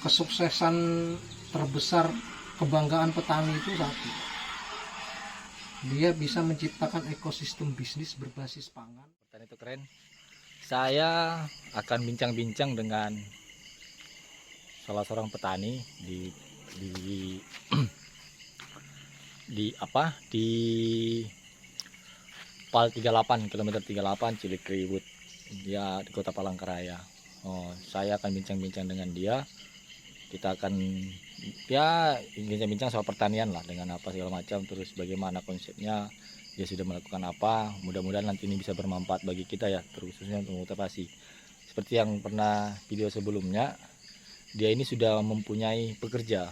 kesuksesan terbesar, kebanggaan petani itu satu, dia bisa menciptakan ekosistem bisnis berbasis pangan. Petani itu keren. Saya akan bincang-bincang dengan salah seorang petani di PAL 38 kilometer 38 Cilikriwut, dia di Kota Palangkaraya. Saya akan bincang-bincang dengan dia. Kita akan ya bincang-bincang soal pertanian lah, dengan apa segala macam, terus bagaimana konsepnya, dia sudah melakukan apa. Mudah-mudahan nanti ini bisa bermanfaat bagi kita ya, terkhususnya untuk motivasi. Seperti yang pernah video sebelumnya, dia ini sudah mempunyai pekerja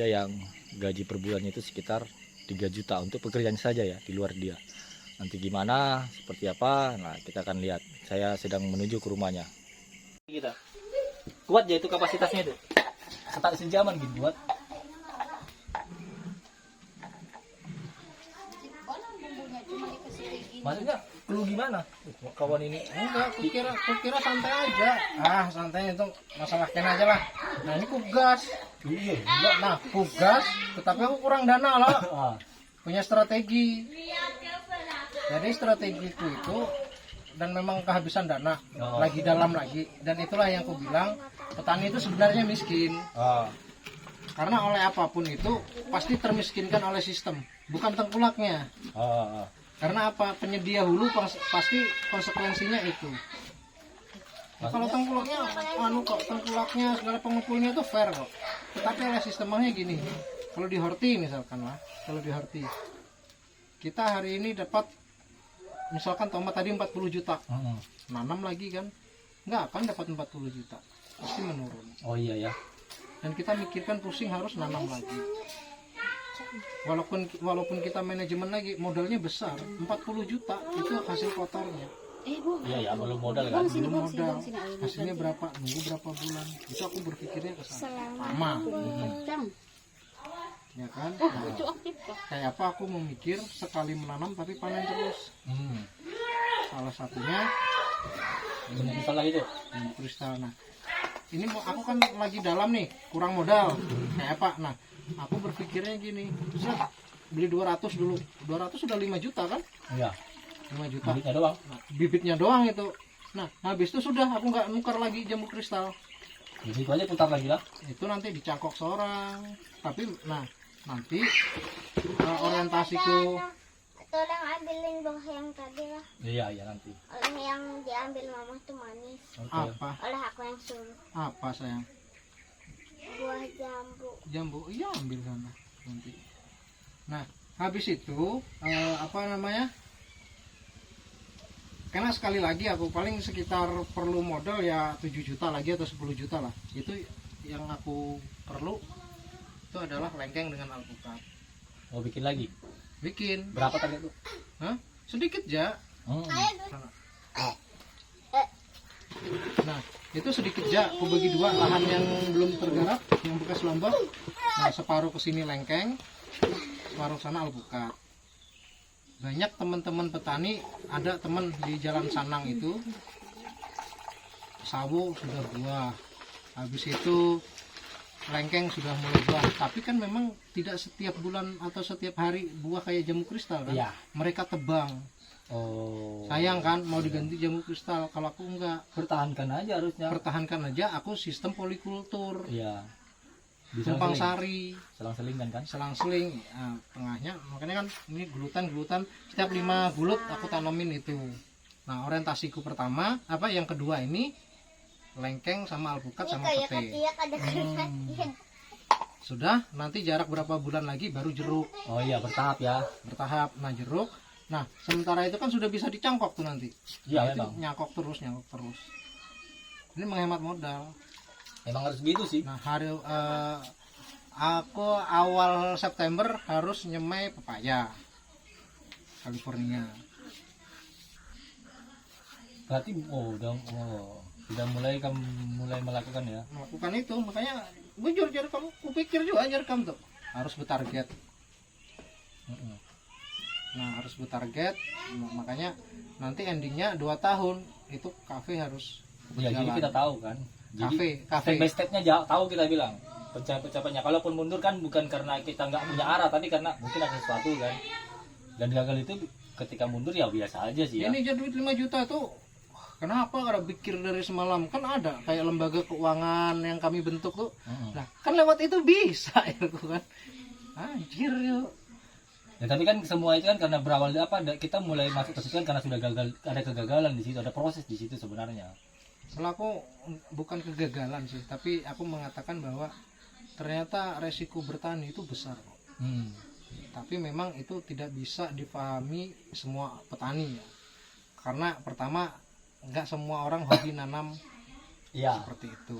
yang gaji per bulannya itu sekitar 3 juta untuk pekerjaan saja ya, di luar dia. Nanti gimana, seperti apa, nah kita akan lihat. Saya sedang menuju ke rumahnya. Kita kuat ya itu kapasitasnya itu, setak sejaman gitu buat. Maksudnya perlu gimana kawan ini? Enggak, kukira santai aja. Santai itu masalah ken aja lah. Nah ini kugas. Iya. Nah kugas, tetapi aku kurang dana lah. Punya strategi. Jadi strategiku itu, dan memang kehabisan dana, lagi dalam lagi. Dan itulah yang aku bilang, petani itu sebenarnya miskin. Karena oleh apapun itu pasti termiskinkan oleh sistem, bukan tengkulaknya. Karena apa? Penyedia hulu pasti konsekuensinya itu. Nah, kalau tengkulaknya tengkulaknya segala pengepulnya itu fair kok. Tetapi oleh sistemnya gini. Kalau di horti misalkan lah, kita hari ini dapat misalkan tomat tadi 40 juta. Nanam lagi kan nggak akan dapat 40 juta. Pasti menurun. Oh iya ya. Dan kita mikirkan pusing harus nanam lagi. Walaupun kita manajemen lagi, modalnya besar, 40 juta itu hasil kotornya. Iya ya, belum modal kan? Belum modal. Hasilnya berapa? Nunggu berapa bulan? Itu aku berpikirnya ke sana. Lama. Ya kan? Nah, kayak apa aku memikir sekali menanam tapi panen terus. Salah satunya Misal lagi tuh. kristal. Nah, ini aku kan lagi dalam nih, kurang modal. Kayak apa? Nah, aku berpikirnya gini, beli 200 dulu. 200 sudah 5 juta kan? Iya. 5 juta. Bibitnya doang. Nah, bibitnya doang itu. Nah, habis itu sudah aku nggak nukar lagi jambu kristal. Jadi itu aja putar lagi lah. Itu nanti dicangkok seorang. Tapi nanti orientasiku Tolong ambilin buah yang tadi lah. Iya nanti. Oleh yang diambil mama tuh manis. apa? Oleh aku yang suruh. Apa sayang? Buah jambu. Jambu, iya ambil sana nanti. Nah, habis itu apa namanya? Karena sekali lagi aku paling sekitar perlu modal ya 7 juta lagi atau 10 juta lah. Itu yang aku perlu itu adalah lengkeng dengan alpukat. Mau bikin lagi? Bikin. Berapa tadi tuh? Sedikit ya. Nah, itu sedikit ya. Aku bagi dua, lahan yang belum tergarap, yang bekas lombok. Nah, separuh ke sini lengkeng, separuh sana alpukat. Banyak teman-teman petani, ada teman di Jalan Sanang itu, sawo sudah buah. Habis itu lengkeng sudah mulai buah, tapi kan memang tidak setiap bulan atau setiap hari buah kayak jambu kristal kan. Iya. Mereka tebang. Sayang kan, mau diganti jambu kristal. Kalau aku enggak, Pertahankan aja harusnya. pertahankan aja. Aku sistem polikultur. Iya. Tumpang sari, Selang-seling kan? selang-seling. Nah, tengahnya makanya kan ini gulutan setiap 5 gulut aku tanamin itu. Nah, orientasiku pertama yang kedua ini lengkeng sama alpukat sama Kayak pete. ketiak ada ketiak. Sudah, nanti jarak berapa bulan lagi baru jeruk. Oh iya, bertahap ya. Bertahap. Nah, jeruk. Nah, sementara itu kan sudah bisa dicangkok tuh nanti. Iya, Itu memang. nyangkok terus. Ini menghemat modal. Emang harus gitu sih. Nah, aku awal September harus nyemai pepaya California. Berarti udah mulai melakukan ya. Melakukan itu, makanya jujur kamu, kupikir juga kamu tuh harus bertarget. Nah, harus bertarget, makanya nanti endingnya 2 tahun itu kafe harus Ya, jadi berjalan. kita tahu kan Jadi Kafe. step by stepnya tahu kita bilang pencapaiannya. Kalaupun mundur kan bukan karena kita nggak punya arah, tapi karena mungkin ada sesuatu kan. Dan gagal itu ketika mundur ya biasa aja sih ya. Ini aja duit 5 juta tuh. Kenapa ada pikir dari semalam? Kan ada kayak lembaga keuangan yang kami bentuk tuh. Nah, kan lewat itu bisa ya kan. Anjir yuk. Ya tapi kan semua itu kan karena berawal dari kita mulai masuk ke situ kan karena sudah gagal, ada kegagalan di situ, ada proses di situ sebenarnya. Kalau aku bukan kegagalan sih, tapi aku mengatakan bahwa ternyata resiko bertani itu besar. Tapi memang itu tidak bisa dipahami semua petani ya. Karena pertama nggak semua orang hobi nanam seperti itu.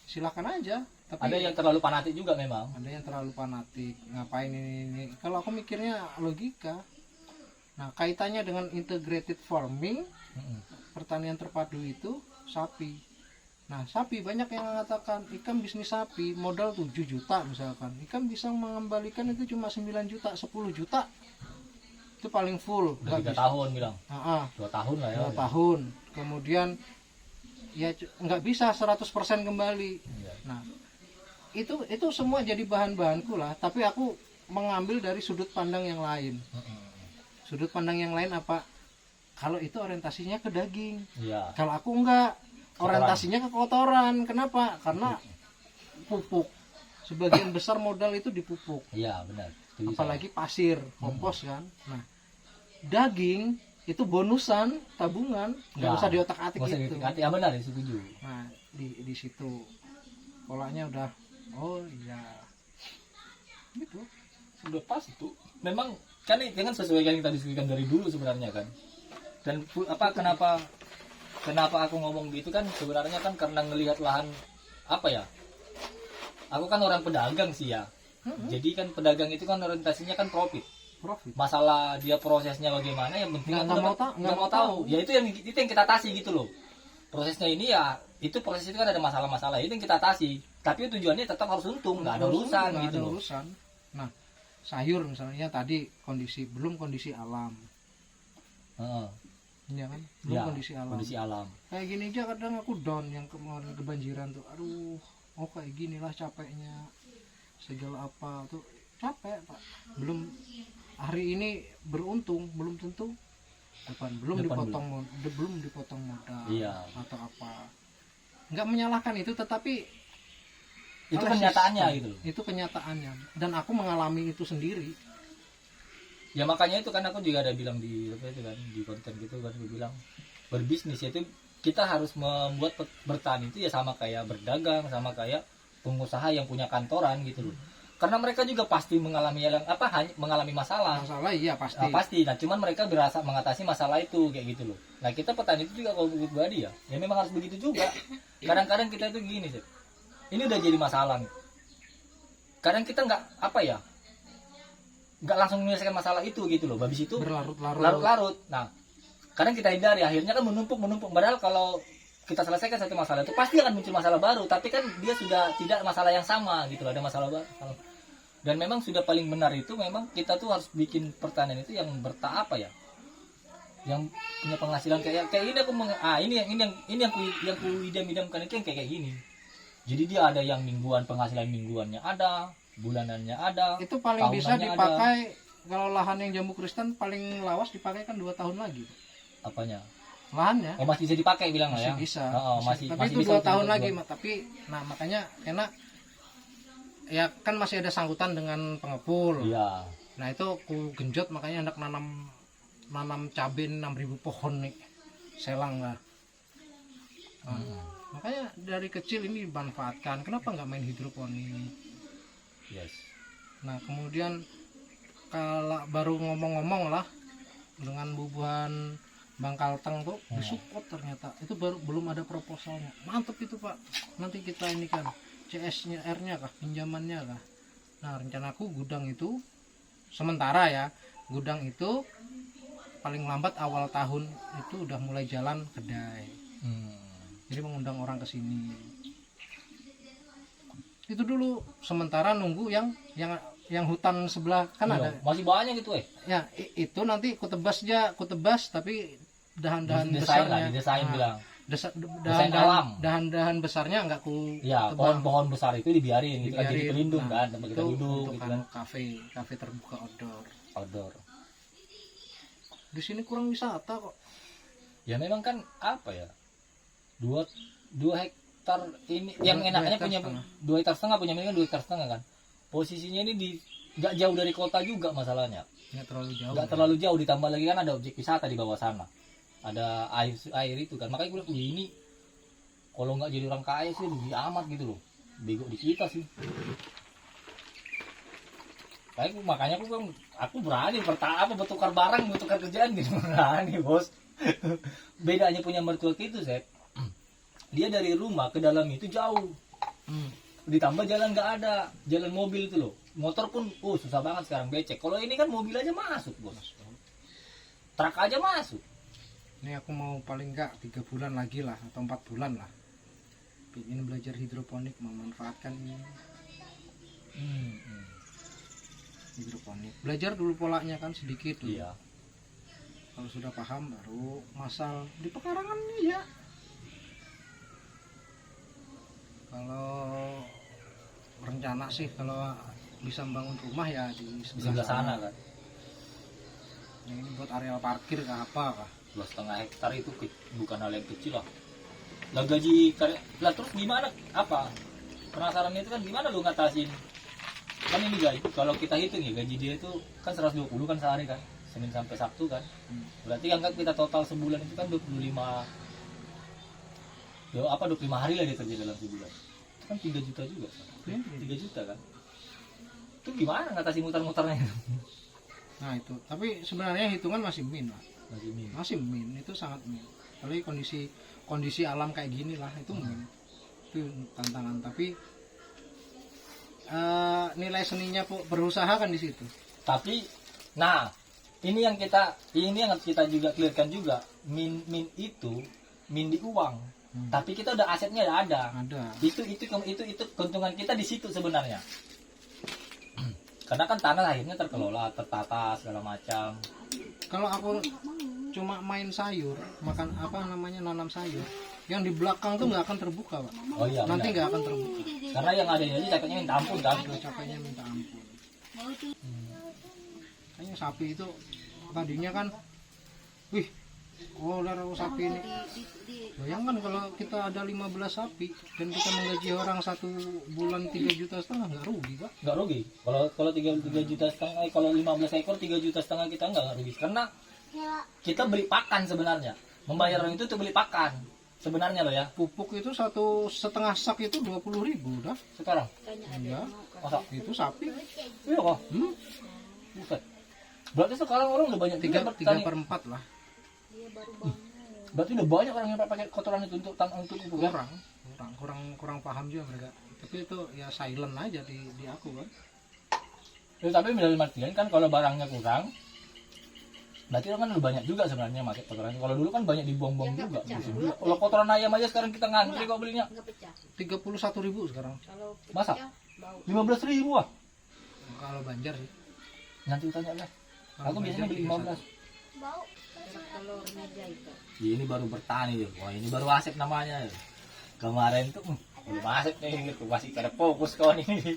Silakan aja. Tapi Ada yang terlalu fanatik juga memang. Ada yang terlalu fanatik. Ngapain ini? Kalau aku mikirnya logika. Nah, kaitannya dengan integrated farming, pertanian terpadu itu sapi. Nah, sapi banyak yang mengatakan ikan bisnis sapi modal 7 juta misalkan. Ikan bisa mengembalikan itu cuma 9 juta, 10 juta. Itu paling full. Udah 3 tahun bilang. 2 tahun lah ya. 2 tahun. Kemudian ya nggak bisa 100% kembali. Iya. Nah, itu semua jadi bahan-bahanku lah, tapi aku mengambil dari sudut pandang yang lain. Sudut pandang yang lain apa? Kalau itu orientasinya ke daging. Iya. Kalau aku enggak, orientasinya ke kotoran. Kenapa? Karena pupuk. Sebagian besar modal itu di pupuk. Iya, benar. Apalagi pasir, kompos kan. Nah, daging itu bonusan, tabungan, nggak usah diotak-atik itu. Ya benar, setuju. Nah, di situ polanya udah, oh iya, gitu. Udah pas itu. Memang kan ini kan sesuai yang kita diskusikan dari dulu sebenarnya kan. Dan kenapa aku ngomong gitu kan sebenarnya kan karena ngelihat lahan aku kan orang pedagang sih ya. Jadi kan pedagang itu kan orientasinya kan profit. Masalah dia prosesnya bagaimana yang penting nggak mau tahu. Ya itu yang kita atasi gitu loh. Prosesnya ini ya itu proses itu kan ada masalah-masalah itu yang kita atasi. Tapi tujuannya tetap harus untung, nggak ada urusan gitu loh. Nah, sayur misalnya tadi belum kondisi alam. Iya kan? Belum kondisi alam. Kayak gini aja kadang aku down yang kemarin kebanjiran tuh. Aduh, kayak ginilah capeknya. Segala apa tuh capek, Pak. Belum hari ini beruntung, belum tentu belum dipotong modal atau apa. Nggak menyalahkan itu, tetapi itu kenyataannya gitu loh. Itu kenyataannya dan aku mengalami itu sendiri. Ya makanya itu kan aku juga ada bilang di konten gitu kan, aku bilang berbisnis itu kita harus membuat bertani itu ya sama kayak berdagang, sama kayak pengusaha yang punya kantoran gitu loh. Karena mereka juga pasti mengalami mengalami masalah. Iya pasti. Pasti. Nah, cuman mereka berasa mengatasi masalah itu kayak gitu loh. Nah, kita petani itu juga kalau pribadi ya memang harus begitu juga. Kadang-kadang kita itu gini sih. Ini udah jadi masalah nih. Kadang kita nggak langsung menyelesaikan masalah itu gitu loh. Habis itu berlarut-larut. Nah, kadang kita hindari, akhirnya kan menumpuk. Padahal kalau kita selesaikan satu masalah itu pasti akan muncul masalah baru, tapi kan dia sudah tidak masalah yang sama gitu loh, ada masalah baru. Dan memang sudah paling benar itu memang kita tuh harus bikin pertanian itu yang yang punya penghasilan kayak ini yang ku idam-idamkan itu yang kayak gini. Jadi dia ada yang mingguan, penghasilan mingguannya ada, bulanannya ada. Itu paling bisa dipakai kalau lahan yang jambu kristen paling lawas dipakai kan 2 tahun lagi. Apanya? Lahannya. Masih bisa dipakai bilang lah ya. Bisa. Masih itu bisa 2 tahun lagi, tapi makanya enak. Ya kan masih ada sangkutan dengan pengepul. Iya. Nah, itu aku genjot makanya anak nanam cabai 6.000 pohon nih. Selang lah. Makanya dari kecil ini dimanfaatkan. Kenapa nggak main hidroponik? Yes. Nah, kemudian kalau baru ngomong-ngomong lah dengan bubuhan Bangkalteng tuh disupport ternyata. Itu belum ada proposalnya. Mantep itu, Pak. Nanti kita ini kan CS-nya R-nya kah, pinjamannya kah. Nah, rencanaku gudang itu sementara ya. Gudang itu paling lambat awal tahun itu udah mulai jalan kedai. Jadi mengundang orang ke sini. Itu dulu sementara nunggu yang hutan sebelah kan ada. Masih banyak gitu Ya, itu nanti ku tebas tapi dahan-dahan besarnya. Didesain bilang. Desain alam. dahan-dahan besarnya nggak ku Ya, tebang. pohon-pohon besar itu dibiarin gitu kan, jadi Dibiarin. pelindung Nah, kan, tempat kita itu duduk untuk gitu kan. kafe terbuka outdoor. Outdoor. Di sini kurang wisata kok. Ya memang kan apa ya? 2 hektar ini yang 2 enaknya hektar punya setengah. 2 hektar setengah, punya milik kan 2 hektar setengah kan. Posisinya ini di nggak jauh dari kota juga masalahnya. Nggak terlalu jauh. Nggak terlalu jauh, ditambah lagi kan ada objek wisata di bawah sana. Ada air itu kan. Makanya gue bilang, "Wih, ini kalau nggak jadi orang kaya sih rugi amat gitu loh. Bego di kita sih." Makanya aku berani bertukar barang, bertukar kerjaan gitu, berani bos. Bedanya punya mertua itu, Sep. Dia dari rumah ke dalam itu jauh. Ditambah jalan nggak ada, jalan mobil itu loh. Motor pun susah banget sekarang becek. Kalau ini kan mobil aja masuk, bos. Truk aja masuk. Ini aku mau paling nggak 3 bulan lagi lah atau 4 bulan lah. Ingin belajar hidroponik, memanfaatkan ini. Hidroponik. Belajar dulu polanya kan sedikit dulu. Iya. Kalau sudah paham baru masal di pekarangan ini ya. Kalau rencana sih kalau bisa membangun rumah ya di Di sebelah sana kan. Yang ini buat areal parkir kah apa kah? 2,5 hektar itu bukan hal yang kecil lah. Lah gaji lah terus gimana? Apa? Penasaran itu kan gimana lu ngatasin? Kan ini guys, kalau kita hitung ya gaji dia itu kan 120 kan sehari kan. Senin sampai Sabtu kan. Berarti kan kita total sebulan itu kan 25 hari lah dia kerja dalam sebulan. Itu kan 3 juta juga. 3 juta kan. Itu gimana ngatasin muter-muternya itu? Nah itu, tapi sebenarnya hitungan masih min lah. Masih Min, itu sangat min. Kalau kondisi alam kayak gini lah itu min. Itu tantangan, tapi nilai seninya berusaha kan di situ. Tapi nah, ini yang kita juga clearkan juga. Min itu min di uang. Tapi kita udah asetnya udah ada. Itu keuntungan kita di situ sebenarnya. Karena kan tanah akhirnya terkelola, tertata segala macam. Kalau aku cuma main sayur, nanam sayur, yang di belakang tuh nggak akan terbuka, Pak. Oh iya. Nanti benar. nggak akan terbuka. Karena yang ada ini capeknya minta ampun kan. Capeknya minta ampun. Kayaknya sapi itu tadinya kan, sapi ini. Bayangkan kalau kita ada 15 sapi dan kita menggaji orang 1 bulan 3,5 juta, nggak rugi, Pak? Nggak rugi. Kalau 3 juta setengah, kalau 15 ekor 3,5 juta kita nggak rugi. Karena kita beli pakan sebenarnya. Membayar orang itu tuh beli pakan. Sebenarnya loh ya. Pupuk itu 1,5 sak itu 20.000 dah. Sekarang. Iya. Masa? Itu sapi. Iya kok. Buset. Berarti sekarang orang udah banyak 3/4 lah. Berarti udah banyak orang yang pakai kotoran itu untuk pupuk ya? Kurang paham juga mereka. Tapi itu ya silent aja di aku kan. Ya, tapi dalam artian kan kalau barangnya kurang, berarti orang kan udah banyak juga sebenarnya pakai kotoran. Kalau dulu kan banyak dibuang-buang juga. Kalau kotoran ayam aja sekarang kita ngantri kok belinya. 31.000 sekarang. Masa? 15.000 ah? Kalau Banjar sih. Nanti tanya lah. Aku biasanya beli 15. Bau. Ini baru bertani ya. Wah ini baru aset namanya. Kemarin tuh belum aset nih, gitu. Masih pada fokus kawan ini.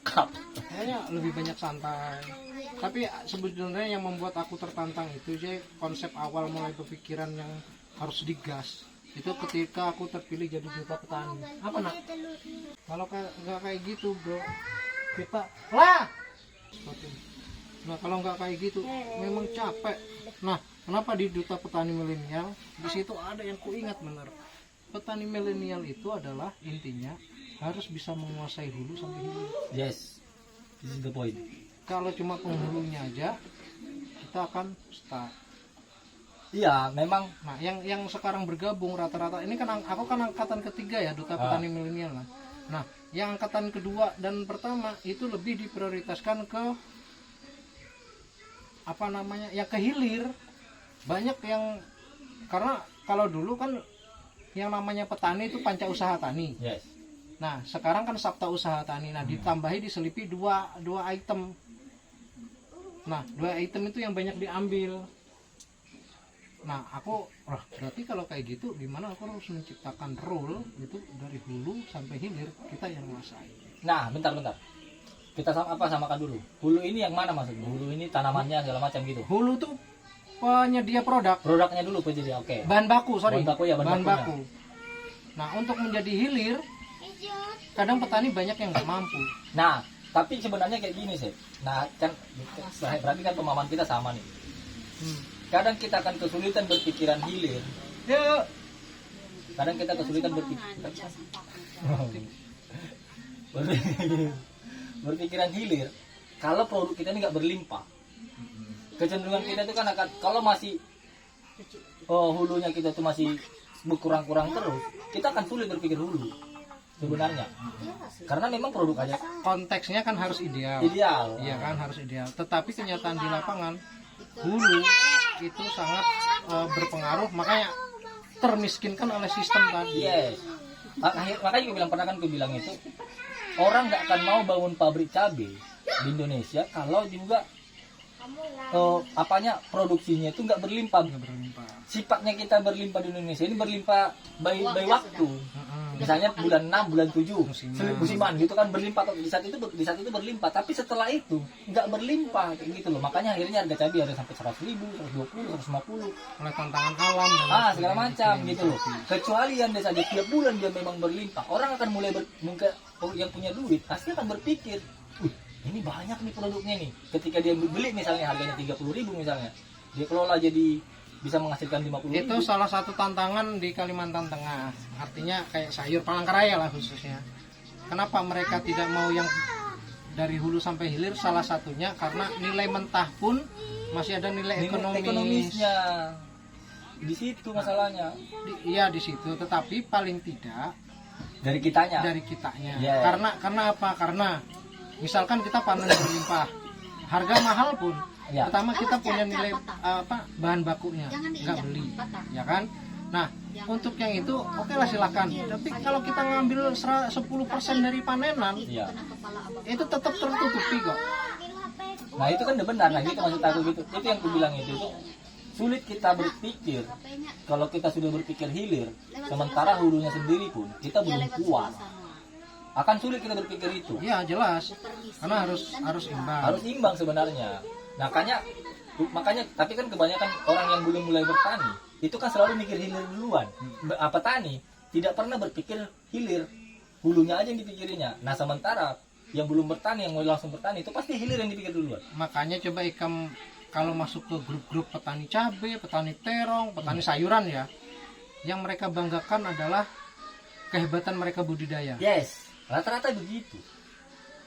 Kayaknya lebih banyak santai. Tapi sebetulnya yang membuat aku tertantang itu sih konsep awal mulai kepikiran yang harus digas. Itu ketika aku terpilih jadi duta petani. Apa nak? Kalau nggak kayak gitu bro, kita lah. Nah kalau nggak kayak gitu, memang capek. Nah kenapa di duta petani milenial di situ ada yang kuingat bener. Petani milenial itu adalah intinya harus bisa menguasai hulu sampai hilir. Yes, this is the point. Kalau cuma penghulunya aja, kita akan stuck. Iya, memang. Nah, yang sekarang bergabung rata-rata ini kan aku kan angkatan ketiga ya duta petani milenial lah. Nah, yang angkatan kedua dan pertama itu lebih diprioritaskan ke ya ke hilir. Banyak yang karena kalau dulu kan yang namanya petani itu panca usaha tani. Yes. Nah, sekarang kan sabta usaha tani. Nah, ditambahi diselipi dua item. Nah, 2 item itu yang banyak diambil. Nah aku berarti kalau kayak gitu gimana aku harus menciptakan rule itu dari hulu sampai hilir kita yang menguasai. Nah, bentar. Kita samakan dulu. Hulu ini yang mana maksudnya? Hulu ini tanamannya segala macam gitu. Hulu tuh penyedia produk, Produknya dulu penyedia. Oke. bahan baku, sorry. Bahan baku ya, bahan baku. Nah untuk menjadi hilir, kadang petani banyak yang nggak mampu. Nah, tapi sebenarnya kayak gini sih. Nah, kan berarti kan pemahaman kita sama nih. Kadang kita akan kesulitan berpikiran hilir. Ya, Kadang kita kesulitan berpikiran hilir kalau produk kita ini nggak berlimpah. Kecenderungan kita itu kan akan kalau masih hulunya kita itu masih berkurang-kurang terus, kita akan sulit berpikir hulu sebenarnya. Karena memang produk aja konteksnya kan harus ideal. Iya kan harus ideal. Tetapi kenyataan di lapangan hulu itu sangat berpengaruh, makanya termiskinkan oleh sistem tadi. Yes. Makanya gue bilang pernah kan gue bilang itu orang nggak akan mau bangun pabrik cabai di Indonesia kalau juga produksinya itu nggak berlimpah. Sifatnya kita berlimpah di Indonesia ini berlimpah by waktu. Misalnya bulan 6, bulan 7 musiman gitu kan berlimpah, di saat itu berlimpah, tapi setelah itu nggak berlimpah kayak gitu loh. Makanya akhirnya harga cabai ada sampai 100.000, 120, 150 oleh tantangan alam dan segala macam gitu loh. Kecuali yang saja tiap bulan dia memang berlimpah, orang akan mulai mungkin yang punya duit pasti akan berpikir, ini banyak nih produknya nih. Ketika dia beli misalnya harganya 30.000 misalnya, dia kelola jadi bisa menghasilkan 50.000. Itu salah satu tantangan di Kalimantan Tengah. Artinya kayak sayur Palangkaraya lah khususnya. Kenapa mereka tidak mau yang dari hulu sampai hilir? Salah satunya karena nilai mentah pun masih ada nilai ekonomisnya. Di situ masalahnya. Iya di situ. Tetapi paling tidak dari kitanya. Yeah. Karena apa? Karena misalkan kita panen berlimpah, harga mahal pun. Ya. Pertama kita punya nilai bahan bakunya nggak beli, ya kan? Nah untuk yang itu oke lah silakan. Tapi kalau kita ngambil 10% dari panenan, itu tetap tertutupi kok. Nah itu kan udah benar, nah gitu maksud aku gitu. Itu yang aku bilang itu sulit kita berpikir. Kalau kita sudah berpikir hilir, sementara hulunya sendiri pun kita belum puas. Akan sulit kita berpikir itu. Ya jelas, karena harus imbang. Harus imbang sebenarnya. Makanya tapi kan kebanyakan orang yang belum mulai bertani itu kan selalu mikir hilir duluan. Petani tidak pernah berpikir hilir, hulunya aja yang dipikirinya. Nah sementara yang belum bertani, yang mau langsung bertani itu pasti hilir yang dipikir duluan. Makanya coba Ikam kalau masuk ke grup-grup petani cabai, petani terong, petani sayuran ya, yang mereka banggakan adalah kehebatan mereka budidaya. Yes, rata-rata begitu.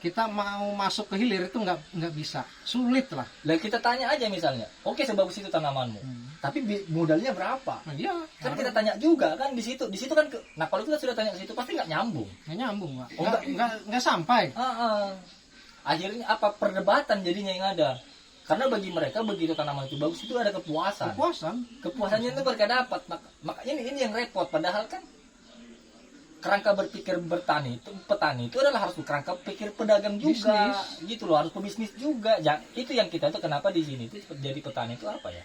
Kita mau masuk ke hilir itu nggak bisa, sulit lah. Lah kita tanya aja misalnya, oke sebagus itu tanamanmu, tapi modalnya berapa? Nah, iya. Kan kita tanya juga kan di situ kan. Nah kalau kita sudah tanya ke situ pasti nggak nyambung. Nggak nyambung pak. Nggak sampai. Akhirnya apa perdebatan jadinya yang ada. Karena bagi mereka begitu tanaman itu bagus itu ada kepuasan. Kepuasannya itu mereka dapat. Makanya ini yang repot. Padahal kan kerangka berpikir petani itu adalah harus kerangka pikir pedagang juga, gitu loh, harus pebisnis juga. Ya, itu yang kita tuh kenapa di sini tuh jadi petani itu apa ya?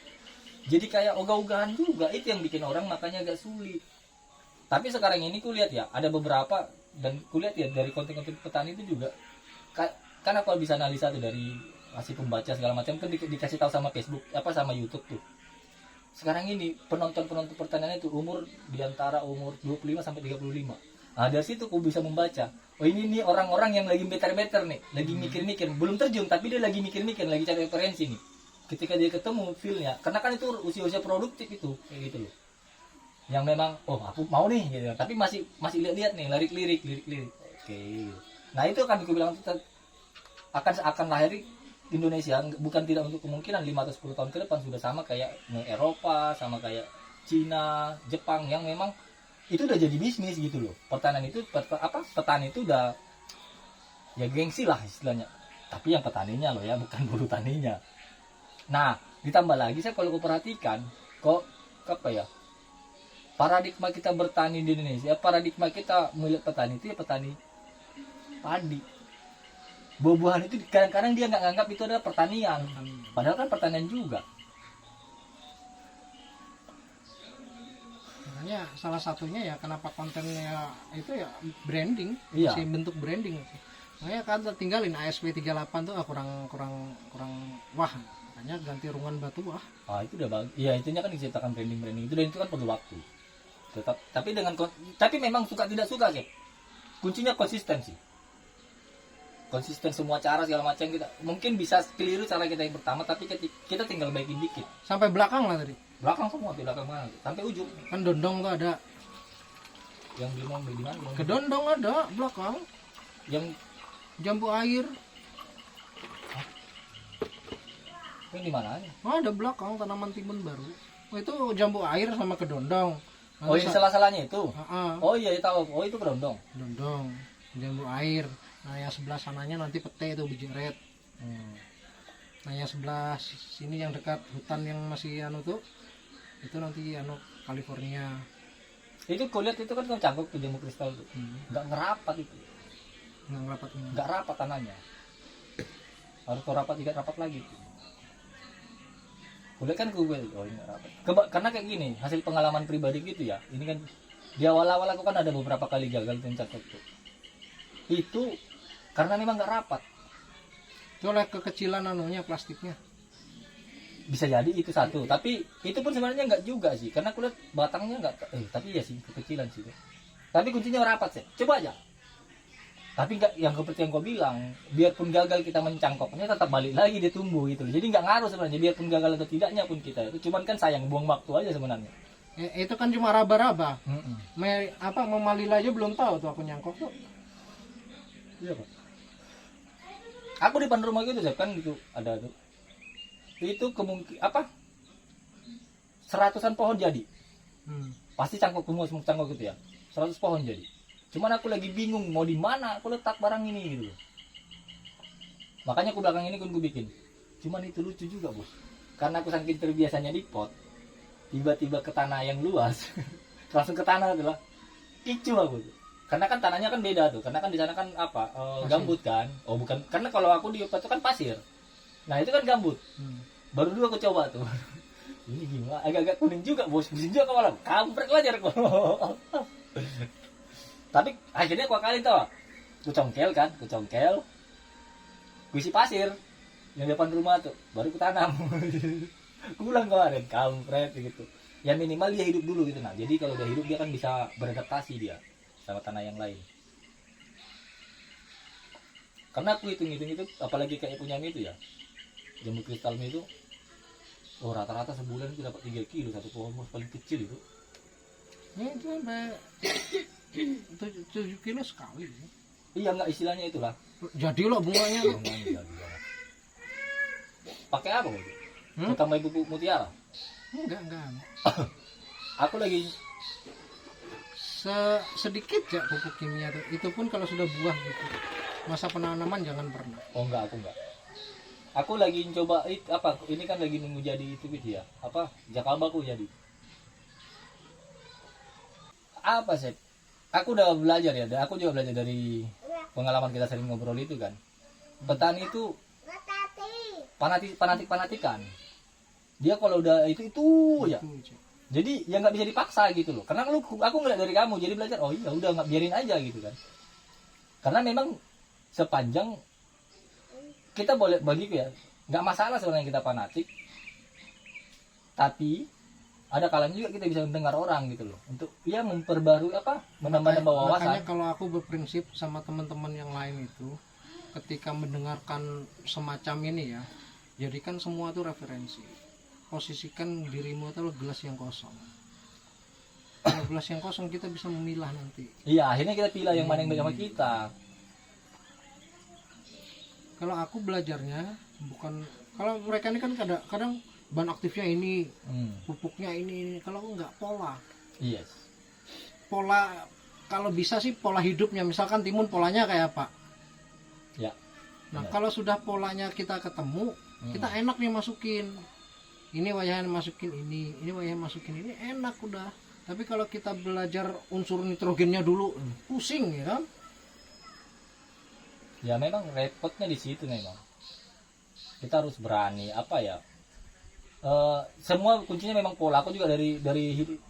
Jadi kayak ogah-ogahan juga, itu yang bikin orang makanya agak sulit. Tapi sekarang ini kulihat ya, ada beberapa dan kulihat ya dari konten-konten petani itu juga, kan aku bisa analisa tuh dari masih pembaca segala macam kan dikasih tahu sama Facebook sama YouTube tuh. Sekarang ini penonton pertanian itu di antara umur 25 sampai 35. Nah, dari situ aku bisa membaca. Oh ini orang-orang yang lagi beter-beter nih, lagi mikir-mikir, belum terjun tapi dia lagi mikir-mikir, lagi cari referensi nih. Ketika dia ketemu feel-nya, karena kan itu usia-usia produktif itu, kayak gitu loh. Yang memang aku mau nih gitu. Tapi masih lihat-lihat nih, lirik-lirik. Oke. Nah, itu kan aku bilang akan lahir Indonesia bukan tidak untuk kemungkinan 5 atau 10 tahun ke depan sudah sama kayak Eropa, sama kayak Cina, Jepang yang memang itu udah jadi bisnis gitu loh. Pertanian itu petani itu udah ya gengsi lah istilahnya. Tapi yang petaninya loh ya, bukan buruh taninya. Nah, ditambah lagi saya kalau perhatikan kok paradigma kita bertani di Indonesia, paradigma kita milik petani itu ya petani padi. Buah-buahan itu kadang-kadang dia nggak nganggap itu adalah pertanian, padahal kan pertanian juga. Makanya salah satunya ya kenapa kontennya itu ya branding, Iya. masih bentuk branding. Makanya kan tinggalin ASP 38 tuh kurang wah. Makanya ganti rungan batu wah. Itu udah bagus. Iya, itunya kan diciptakan branding itu, dan itu kan perlu waktu. Tapi memang suka tidak suka sih. Kuncinya konsistensi. Konsisten semua cara segala macam kita. Mungkin bisa keliru cara kita yang pertama, tapi kita tinggal baikin dikit. Sampai belakang lah tadi. Belakang semua, belakang mana? Sampai ujung. Kan dondong tuh ada. Yang di mana? Ke dondong ada belakang. Yang Jambu air. di mana aja? Ada belakang tanaman timun baru. Oh, itu jambu air sama kedondong. Oh, ini salah-salahnya itu. Heeh. Oh iya, tahu. Oh, itu kerondong. Dondong, jambu air. Nah, yang sebelah sananya nanti pete itu biji red. Nah, yang sebelah sini yang dekat hutan yang masih anu tuh, itu nanti anu California. Itu kulihat itu kan cangkok tuh jambu kristal tuh. Enggak ngerapat itu. Enggak rapat tanahnya. Harus rapat, tidak rapat lagi. Kulihat kan gue, oh ini nggak rapat. Karena kayak gini, hasil pengalaman pribadi gitu ya. Ini kan di awal-awal aku kan ada beberapa kali gagal cangkok tuh. Itu karena memang nggak rapat. Itu oleh kekecilan anunya plastiknya. Bisa jadi itu satu, tapi itu pun sebenarnya nggak juga sih, karena kulihat batangnya nggak, tapi ya sih kekecilan sih. Tapi kuncinya rapat sih, coba aja. Tapi nggak, yang seperti yang kau bilang, biarpun gagal kita mencangkoknya tetap balik lagi dia tumbuh gitu. Jadi nggak ngaruh sebenarnya, biarpun gagal atau tidaknya pun kita itu, cuman kan sayang buang waktu aja sebenarnya. Itu kan cuma raba-raba. Memalila aja belum tahu tuh aku nyangkok tuh. Iya Pak. Aku di depan rumah gitu kan gitu ada tuh. Itu kemungkinan seratusan pohon jadi. Pasti cangkok semua cangkok gitu ya. 100 pohon jadi. Cuman aku lagi bingung mau di mana aku letak barang ini gitu. Makanya aku belakang ini kan gue bikin. Cuman itu lucu juga bos. Karena aku saking terbiasanya di pot, tiba-tiba ke tanah yang luas, langsung ke tanah adalah kicu aku tuh. Karena kan tanahnya kan beda tuh. Karena kan di sana kan gambut kan. Oh bukan, karena kalau aku di pot itu kan pasir. Nah itu kan gambut. Baru dulu aku coba tuh. Ini gimana? Agak-agak kuning juga bos. Kuning juga malam. Kampret lah jarang. Tapi akhirnya aku akalin tau. Ku congkel. Ku isi pasir yang depan rumah tuh. Baru ku tanam. Ku ulang kemarin. Kampret gitu. Ya minimal dia hidup dulu gitu. Nah jadi kalau dia hidup dia kan bisa beradaptasi dia sama tanah yang lain. Karena aku hitung-hitung itu, apalagi kayak punya itu ya, jambu kristal itu, rata-rata sebulan itu dapat 3 kilo satu pohon paling kecil itu. Ini itu sampai 7 kilo sekali. Iya nggak istilahnya itulah. Jadi loh bunganya. Pakai apa itu? Tambah pupuk mutiara? Enggak. Aku lagi sedikit ya pupuk kimia tuh. Itu pun kalau sudah buah gitu. Masa penanaman jangan pernah. Oh enggak, aku enggak. Aku lagi coba ini kan lagi nunggu jadi itu gitu ya. Jakalba aku jadi. Apa sih? Aku udah belajar ya. Aku juga belajar dari pengalaman kita sering ngobrol itu kan. Petani itu fanatik-fanatikan. Dia kalau udah itu ya. Jadi ya nggak bisa dipaksa gitu loh. Karena aku ngeliat dari kamu, jadi belajar. Oh iya udah nggak biarin aja gitu kan. Karena memang sepanjang kita boleh bagiku ya, nggak masalah sebenarnya kita fanatik. Tapi ada kalanya juga kita bisa mendengar orang gitu loh. Untuk ya memperbarui menambah wawasan. Makanya kalau aku berprinsip sama teman-teman yang lain itu, ketika mendengarkan semacam ini ya, jadikan semua itu referensi. Posisikan dirimu itu gelas yang kosong. Kalau gelas yang kosong kita bisa memilah nanti. Iya, akhirnya kita pilih yang mana yang baik sama kita. Kalau aku belajarnya bukan, kalau mereka ini kan kadang bahan aktifnya ini, pupuknya ini. Kalau aku nggak pola. Yes. Pola kalau bisa sih pola hidupnya, misalkan timun polanya kayak apa. Ya. Nah, kalau sudah polanya kita ketemu, kita enak nih masukin. Ini wayahnya masukin ini wayahnya masukin ini, enak udah. Tapi kalau kita belajar unsur nitrogennya dulu, pusing ya kan? Ya memang repotnya di situ memang. Kita harus berani Semua kuncinya memang pola. Aku juga dari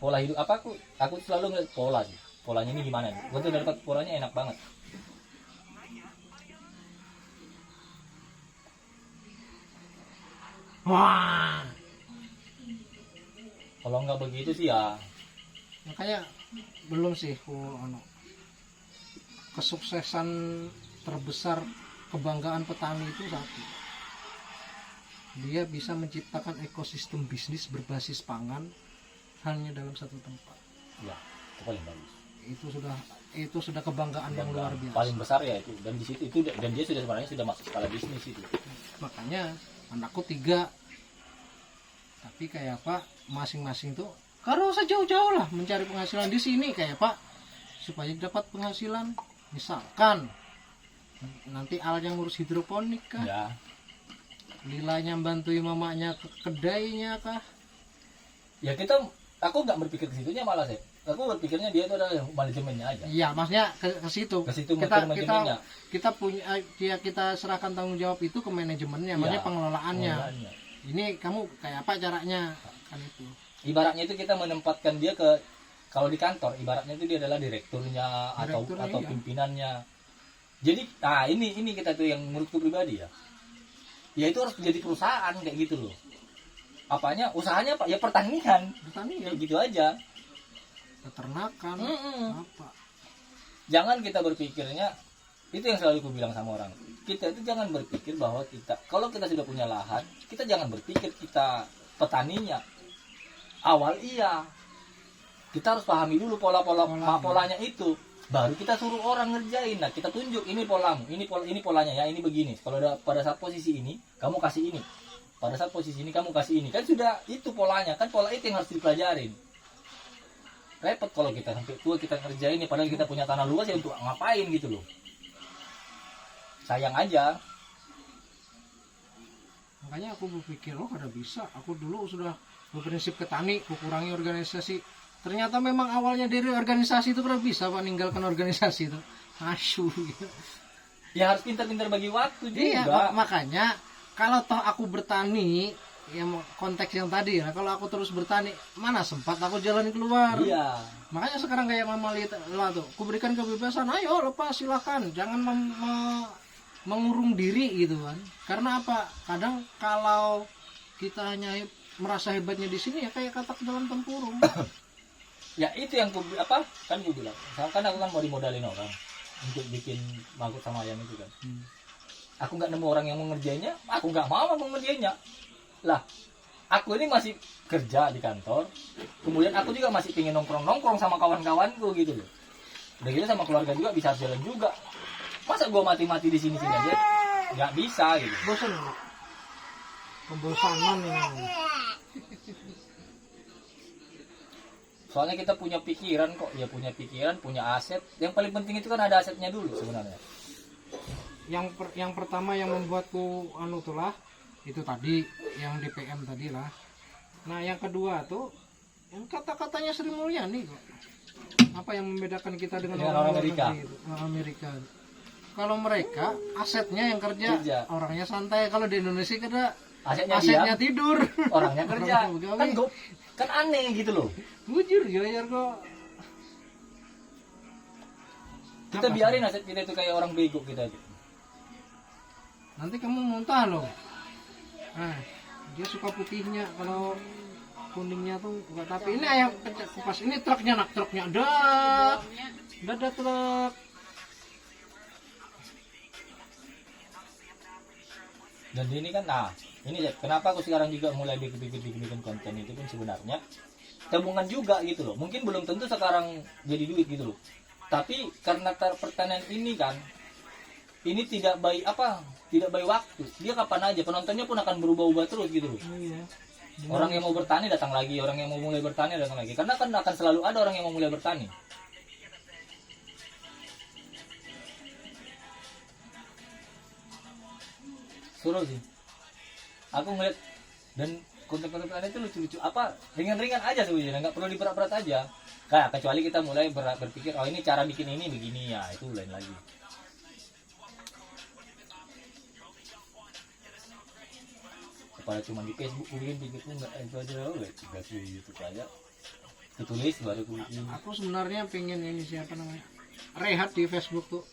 pola hidup apa aku selalu ngeliat pola sih. Polanya ini gimana nih? Gue tuh dapat polanya enak banget. Wah, Kalau nggak begitu sih ya, makanya belum sih kesuksesan terbesar kebanggaan petani itu satu, dia bisa menciptakan ekosistem bisnis berbasis pangan hanya dalam satu tempat. ya itu paling bagus. Itu sudah kebanggaan yang luar biasa. Paling besar ya itu. Dan di situ itu dan dia sudah sebenarnya sudah masuk skala bisnis itu. Makanya anakku 3, tapi kayak Pak masing-masing tuh kalau usah jauh-jauh lah mencari penghasilan di sini kayak Pak, supaya dapat penghasilan. Misalkan nanti Al yang ngurus hidroponik kah, Ya. Lilanya bantuin mamanya ke kedainya kah. Ya aku nggak berpikir ke situnya malah sih. Aku berpikirnya dia itu adalah manajemennya aja. Iya, maksudnya ke situ. Ke situ kita manajemennya. kita punya kita serahkan tanggung jawab itu ke manajemennya, maksudnya Iya, pengelolaannya. pengelolaannya. Ini kamu kayak apa caranya kan itu. Ibaratnya itu kita menempatkan dia ke, kalau di kantor ibaratnya itu dia adalah direkturnya atau Direkturnya, iya. pimpinannya. Jadi ini kita tuh yang menurutku pribadi ya. Ya itu harus menjadi perusahaan kayak gitu loh. Apanya usahanya Pak? Ya pertanian. Petani ya, Kayak gitu aja. peternakan, apa. Jangan kita berpikirnya, itu yang selalu aku bilang sama orang. Kita itu jangan berpikir bahwa kalau kita sudah punya lahan, kita jangan berpikir kita petaninya. Awal iya. Kita harus pahami dulu polanya itu. Baru kita suruh orang ngerjain. Nah, kita tunjuk ini polamu, ini polanya ya, ini begini. Kalau pada saat posisi ini, kamu kasih ini. Pada saat posisi ini kamu kasih ini. Kan sudah itu polanya, kan pola itu yang harus dipelajarin. Repot kalau kita sampai tua kita ngerjain ya, padahal kita punya tanah luas ya untuk ngapain gitu loh. Sayang aja. Makanya aku berpikir, ada bisa. Aku dulu sudah berprinsip ke tani, aku kurangi organisasi. Ternyata memang awalnya dari organisasi itu pernah bisa Pak ninggalkan organisasi itu. Asyuh. Gitu. Ya harus pintar-pintar bagi waktu juga. Iya, makanya kalau toh aku bertani, ya konteks yang tadi, nah kalau aku terus bertani, mana sempat aku jalan keluar. Iya. Makanya sekarang kayak Mama lihat tuh, aku berikan kebebasan, ayo lepas silahkan, jangan mengurung diri gitu kan. Karena apa? Kadang kalau kita hanya merasa hebatnya di sini ya kayak katak dalam tempurung. Ya itu yang kan gue bilang. Misalkan aku kan mau dimodalin orang untuk bikin mangkuk sama ayam itu kan. Aku nggak nemu orang yang mau ngerjainnya, aku nggak mau ngerjainnya. Lah, aku ini masih kerja di kantor, kemudian aku juga masih pengen nongkrong sama kawan-kawanku gitu loh. Udah gitu sama keluarga juga bisa jalan juga. Masa gue mati-mati di sini aja? Nggak bisa gitu. Bosan. Pembosanan ini. Soalnya kita punya pikiran kok, ya punya pikiran, punya aset. Yang paling penting itu kan ada asetnya dulu sebenarnya. Yang pertama yang membuatku itulah itu tadi yang DPM tadi lah. Nah yang kedua tuh yang kata-katanya Sri Mulyani kok. Apa yang membedakan kita dengan orang Amerika? Amerika. Kalau mereka asetnya yang kerja. Orangnya santai. Kalau di Indonesia kita asetnya tidur, orangnya kerja. Kan aneh gitu loh. Bujur joyer kok. Kita biarin aset kita itu kayak orang bego kita aja. Nanti kamu muntah loh. Nah, dia suka putihnya, kalau kuningnya tuh enggak. Tapi ini ayam kupas, ini truknya dah truk. Dan ini kan, ini kenapa aku sekarang juga mulai bikin konten itu pun sebenarnya tabungan juga gitu loh. Mungkin belum tentu sekarang jadi duit gitu loh. Tapi karena pertanian ini kan, ini tidak baik waktu. Dia kapan aja penontonnya pun akan berubah-ubah terus gitu loh. Iya. Orang yang mau bertani datang lagi, orang yang mau mulai bertani datang lagi. Karena kan akan selalu ada orang yang mau mulai bertani. Suruh sih. Aku ngeliat dan konten-konten itu lucu-lucu, ringan-ringan aja sebenarnya, nggak perlu diberat-berat aja. Kecuali kita mulai berpikir, ini cara bikin ini begini ya, itu lain lagi. Kalau cuma di Facebook gue bikin itu nggak itu aja loh, kasih di YouTube aja. Tulis baru gue bikin. Aku sebenarnya pengen ini siapa namanya, rehat di Facebook tuh.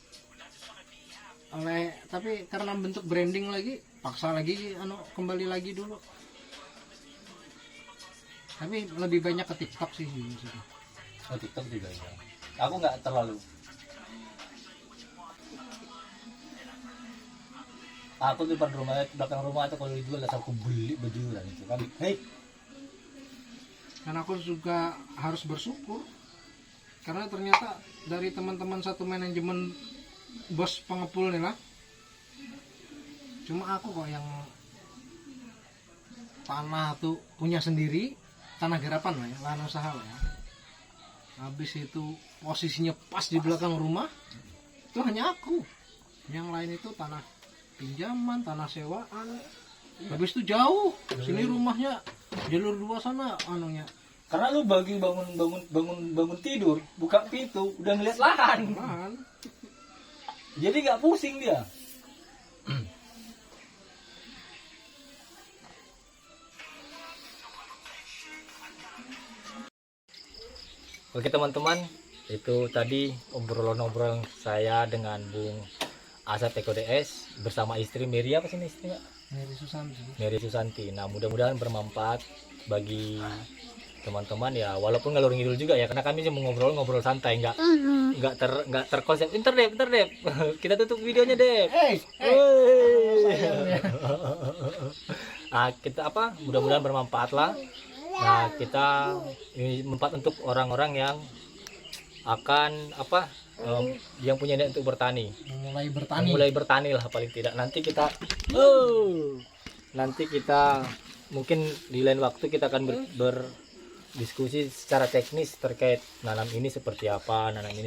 Tapi karena bentuk branding lagi, paksa lagi kembali lagi dulu. Tapi lebih banyak ke TikTok sih maksudnya. Oh TikTok juga ya. Aku nggak terlalu. Aku di depan rumah, belakang rumah itu kalau dijual aku beli bejuran itu kan. Hei. Karena aku juga harus bersyukur karena ternyata dari teman-teman satu manajemen bos pengepul nih lah, cuma aku kok yang tanah tuh punya sendiri, tanah garapan lah ya, lahan usaha lah ya. Habis itu posisinya pas di belakang rumah, itu hanya aku. Yang lain itu tanah pinjaman, tanah sewaan. Habis itu jauh, sini rumahnya jalur 2 sana anunya. Karena lu bagi bangun tidur, buka pintu, udah ngeliat lahan. Jadi nggak pusing dia. Oke teman-teman, itu tadi obrolan-obrolan saya dengan Bung Asep Eko DS bersama istri Mary, apa sih ini istrinya? Mary Susanti. Nah mudah-mudahan bermanfaat bagi teman-teman ya, walaupun ngalur ngidul juga ya, karena kami cuma ngobrol santai, nggak terkonsep. Bentar deh. Kita tutup videonya deh. Nah kita mudah-mudahan bermanfaat lah. Nah kita ini bermanfaat untuk orang-orang yang akan yang punya niat untuk bertani, mulai bertani lah paling tidak. Nanti kita mungkin di lain waktu kita akan berdiskusi secara teknis terkait nanam ini seperti apa, kita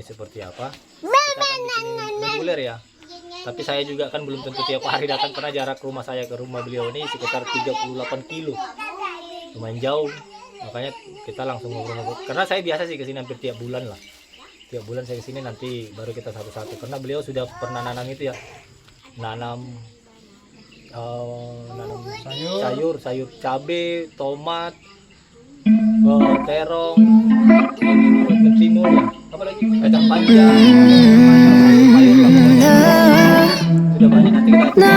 akan bikin reguler ya. Tapi saya juga kan belum tentu tiap hari datang karena jarak rumah saya ke rumah beliau ini sekitar 38 kilo, lumayan jauh. Makanya kita langsung ngobrol-ngobrol, karena saya biasa sih kesini hampir tiap bulan saya kesini, nanti baru kita satu-satu, karena beliau sudah pernah nanam itu ya, nanam sayur cabe, tomat, terong, ketimun ya, apa lagi, kacang panjang, sudah banyak. Nanti kita